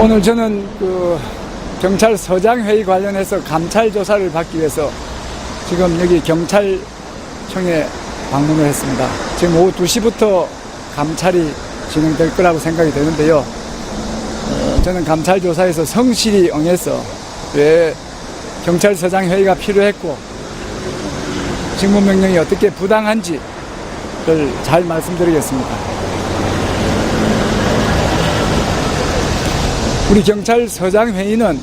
오늘 저는 경찰서장 회의 관련해서 감찰 조사를 받기 위해서 지금 여기 경찰청에 방문을 했습니다. 지금 오후 2시부터 감찰이 진행될 거라고 생각이 되는데요. 저는 감찰 조사에서 성실히 응해서 왜 경찰서장 회의가 필요했고 직무명령이 어떻게 부당한지를 잘 말씀드리겠습니다. 우리 경찰서장 회의는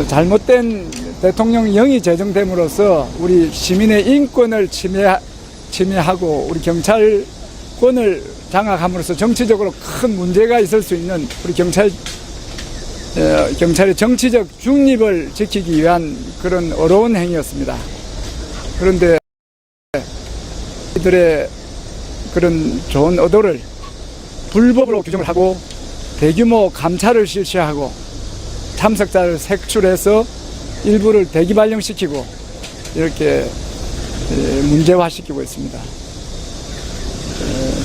잘못된 대통령령이 제정됨으로써 우리 시민의 인권을 침해하고 우리 경찰권을 장악함으로써 정치적으로 큰 문제가 있을 수 있는 우리 경찰의 정치적 중립을 지키기 위한 그런 어려운 행위였습니다. 그런데 이들의 그런 좋은 의도를 불법으로 규정을 하고 대규모 감찰을 실시하고 참석자를 색출해서 일부를 대기 발령시키고 이렇게 문제화시키고 있습니다.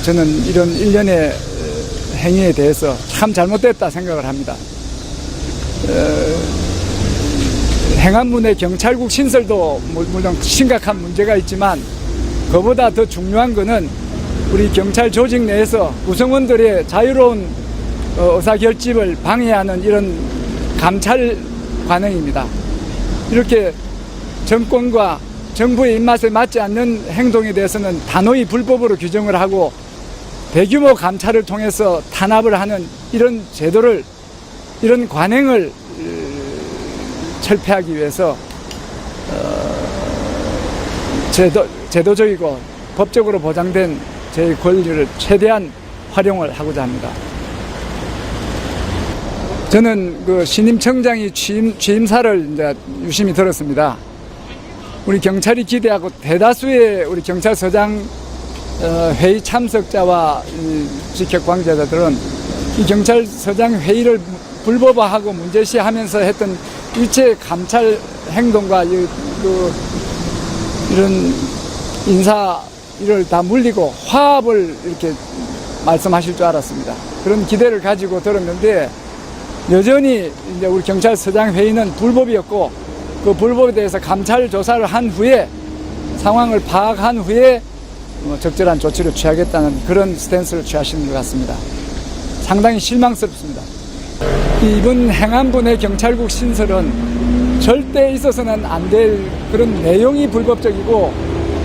저는 이런 일련의 행위에 대해서 참 잘못됐다 생각을 합니다. 행안부 내 경찰국 신설도 물론 심각한 문제가 있지만 그보다 더 중요한 것은 우리 경찰 조직 내에서 구성원들의 자유로운 의사결집을 방해하는 이런 감찰 관행입니다. 이렇게 정권과 정부의 입맛에 맞지 않는 행동에 대해서는 단호히 불법으로 규정을 하고 대규모 감찰을 통해서 탄압을 하는 이런 제도를, 이런 관행을 철폐하기 위해서 제도적이고 법적으로 보장된 제 권리를 최대한 활용을 하고자 합니다. 저는 신임청장이 취임사를 이제 유심히 들었습니다. 우리 경찰이 기대하고 대다수의 우리 경찰서장 회의 참석자와 직격관계자들은 이 경찰서장 회의를 불법화하고 문제시하면서 했던 일체 감찰 행동과 이런 인사 일을 다 물리고 화합을 이렇게 말씀하실 줄 알았습니다. 그런 기대를 가지고 들었는데 여전히 이제 우리 경찰서장 회의는 불법이었고 그 불법에 대해서 감찰 조사를 한 후에 상황을 파악한 후에 적절한 조치를 취하겠다는 그런 스탠스를 취하시는 것 같습니다. 상당히 실망스럽습니다. 이번 행안부 내 경찰국 신설은 절대 있어서는 안 될 그런 내용이 불법적이고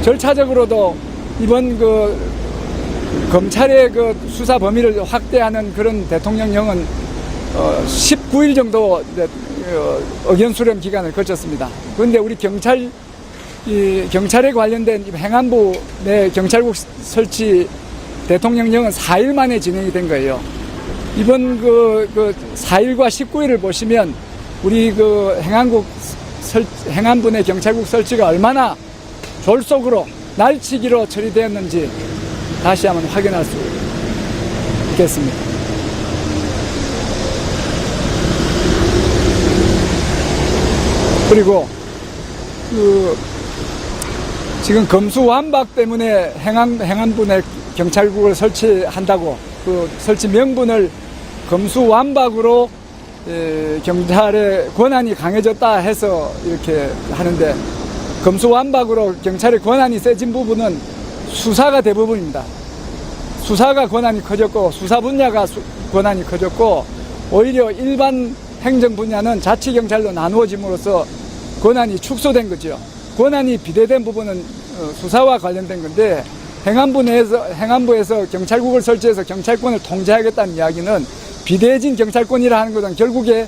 절차적으로도 이번 검찰의 수사 범위를 확대하는 그런 대통령령은 19일 정도 의견 수렴 기간을 거쳤습니다. 그런데 우리 경찰에 관련된 행안부 내 경찰국 설치 대통령령은 4일 만에 진행이 된 거예요. 이번 4일과 19일을 보시면 우리 행안부 내 경찰국 설치가 얼마나 졸속으로 날치기로 처리되었는지 다시 한번 확인할 수 있겠습니다. 그리고 지금 검수완박 때문에 행안부 내 경찰국을 설치한다고 설치 명분을 검수완박으로 경찰의 권한이 강해졌다 해서 이렇게 하는데 검수완박으로 경찰의 권한이 세진 부분은 수사가 대부분입니다. 수사가 권한이 커졌고 수사 분야가 권한이 커졌고 오히려 일반 행정 분야는 자치경찰로 나누어짐으로써 권한이 축소된 거죠. 권한이 비대된 부분은 수사와 관련된 건데 행안부에서 경찰국을 설치해서 경찰권을 통제하겠다는 이야기는 비대해진 경찰권이라 하는 것은 결국에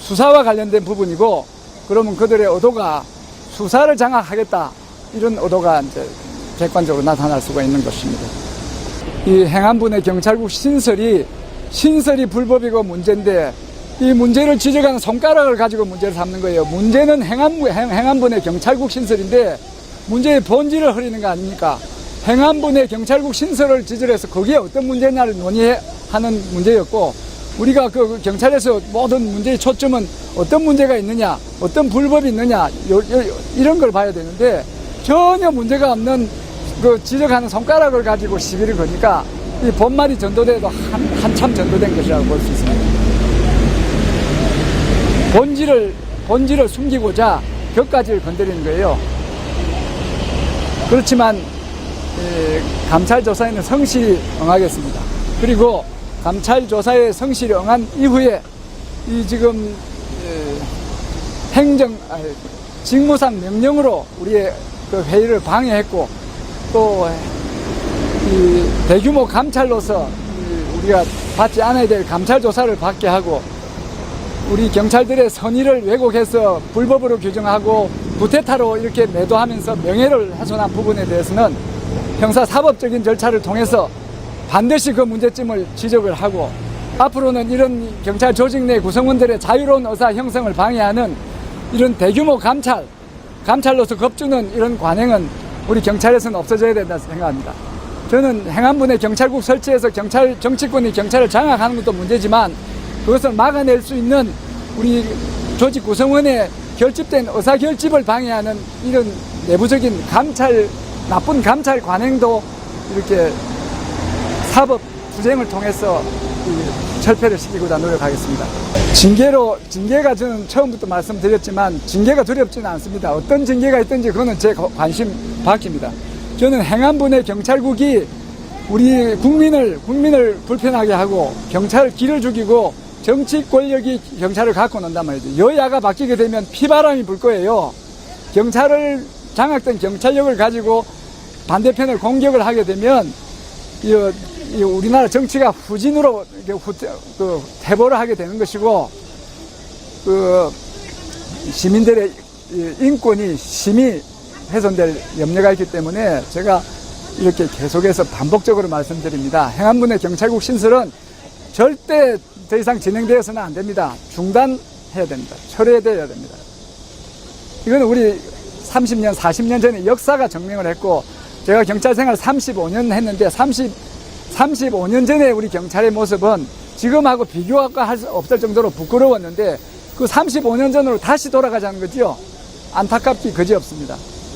수사와 관련된 부분이고 그러면 그들의 의도가 수사를 장악하겠다 이런 의도가 이제 객관적으로 나타날 수가 있는 것입니다. 이 행안부 내 경찰국 신설이 불법이고 문제인데 이 문제를 지적하는 손가락을 가지고 문제를 삼는 거예요. 문제는 행안부 내 경찰국 신설인데 문제의 본질을 흐리는 거 아닙니까? 행안부 내 경찰국 신설을 지적해서 거기에 어떤 문제냐를 논의하는 문제였고 우리가 경찰에서 모든 문제의 초점은 어떤 문제가 있느냐, 어떤 불법이 있느냐 이런 걸 봐야 되는데 전혀 문제가 없는 지적하는 손가락을 가지고 시비를 거니까 이 본말이 전도돼도 한참 전도된 것이라고 볼 수 있습니다. 본질을 숨기고자 격가지를 건드리는 거예요. 그렇지만 감찰 조사에는 성실히 응하겠습니다. 그리고 감찰 조사에 성실히 응한 이후에 이 지금 직무상 명령으로 우리의 그 회의를 방해했고 또 이 대규모 감찰로서 우리가 받지 않아야 될 감찰 조사를 받게 하고 우리 경찰들의 선의를 왜곡해서 불법으로 규정하고 구태타로 이렇게 매도하면서 명예를 훼손한 부분에 대해서는 형사사법적인 절차를 통해서 반드시 그 문제점을 지적을 하고 앞으로는 이런 경찰 조직 내 구성원들의 자유로운 의사 형성을 방해하는 이런 대규모 감찰로서 겁주는 이런 관행은 우리 경찰에서는 없어져야 된다고 생각합니다. 저는 행안부 내 경찰국 설치해서 정치권이 경찰을 장악하는 것도 문제지만 그것을 막아낼 수 있는 우리 조직 구성원의 결집된 의사결집을 방해하는 이런 내부적인 나쁜 감찰 관행도 이렇게 사법 투쟁을 통해서 철폐를 시키고자 노력하겠습니다. 징계가 저는 처음부터 말씀드렸지만 징계가 두렵지는 않습니다. 어떤 징계가 있든지 그거는 제 관심 밖입니다. 저는 행안부 내 경찰국이 우리 국민을 불편하게 하고 경찰을 길을 죽이고 정치 권력이 경찰을 갖고 논단 말이죠. 여야가 바뀌게 되면 피바람이 불 거예요. 경찰을 장악된 경찰력을 가지고 반대편을 공격을 하게 되면 우리나라 정치가 후진으로 퇴보를 하게 되는 것이고 시민들의 인권이 심히 훼손될 염려가 있기 때문에 제가 이렇게 계속해서 반복적으로 말씀드립니다. 행안부 내 경찰국 신설은 절대 더 이상 진행되어서는 안 됩니다. 중단해야 됩니다. 철회되어야 됩니다. 이건 우리 30년, 40년 전에 역사가 증명을 했고 제가 경찰 생활 35년 했는데 35년 전에 우리 경찰의 모습은 지금하고 비교할 수 없을 정도로 부끄러웠는데 그 35년 전으로 다시 돌아가자는 거죠. 안타깝기 그지없습니다.